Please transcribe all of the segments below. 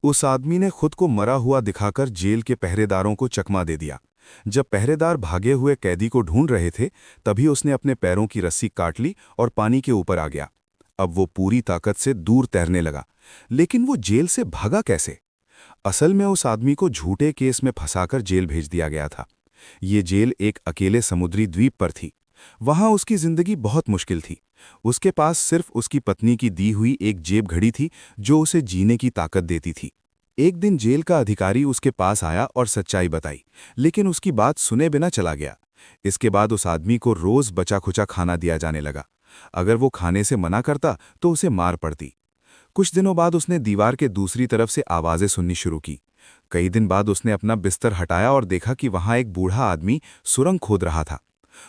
उस आदमी ने खुद को मरा हुआ दिखाकर जेल के पहरेदारों को चकमा दे दिया। जब पहरेदार भागे हुए कैदी को ढूंढ रहे थे, तभी उसने अपने पैरों की रस्सी काट ली और पानी के ऊपर आ गया। अब वो पूरी ताकत से दूर तैरने लगा। लेकिन वो जेल से भागा कैसे? असल में उस आदमी को झूठे केस में फंसाकर जेल भेज दिया गया था। ये जेल एक अकेले समुद्री द्वीप पर थी। वहां उसकी जिंदगी बहुत मुश्किल थी। उसके पास सिर्फ उसकी पत्नी की दी हुई एक जेब घड़ी थी, जो उसे जीने की ताकत देती थी। एक दिन जेल का अधिकारी उसके पास आया और सच्चाई बताई, लेकिन उसकी बात सुने बिना चला गया। इसके बाद उस आदमी को रोज बचा खुचा खाना दिया जाने लगा। अगर वो खाने से मना करता तो उसे मार पड़ती। कुछ दिनों बाद उसने दीवार के दूसरी तरफ से आवाजें सुननी शुरू की। कई दिन बाद उसने अपना बिस्तर हटाया और देखा कि वहां एक बूढ़ा आदमी सुरंग खोद रहा था।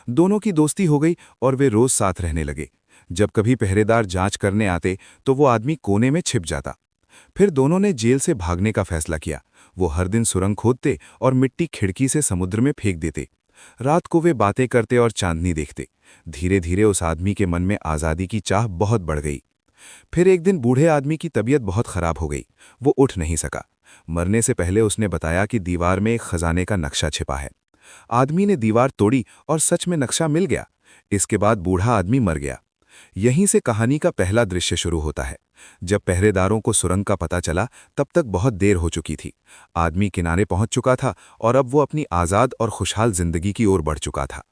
दोनों की दोस्ती हो गई और वे रोज साथ रहने लगे। जब कभी पहरेदार जांच करने आते तो वो आदमी कोने में छिप जाता। फिर दोनों ने जेल से भागने का फैसला किया। वो हर दिन सुरंग खोदते और मिट्टी खिड़की से समुद्र में फेंक देते। रात को वे बातें करते और चांदनी देखते। धीरे धीरे उस आदमी के मन में आज़ादी की चाह बहुत बढ़ गई। फिर एक दिन बूढ़े आदमी की तबीयत बहुत खराब हो गई। वो उठ नहीं सका। मरने से पहले उसने बताया कि दीवार में एक खजाने का नक्शा छिपा है। आदमी ने दीवार तोड़ी और सच में नक्शा मिल गया। इसके बाद बूढ़ा आदमी मर गया। यहीं से कहानी का पहला दृश्य शुरू होता है। जब पहरेदारों को सुरंग का पता चला, तब तक बहुत देर हो चुकी थी। आदमी किनारे पहुंच चुका था और अब वो अपनी आज़ाद और खुशहाल जिंदगी की ओर बढ़ चुका था।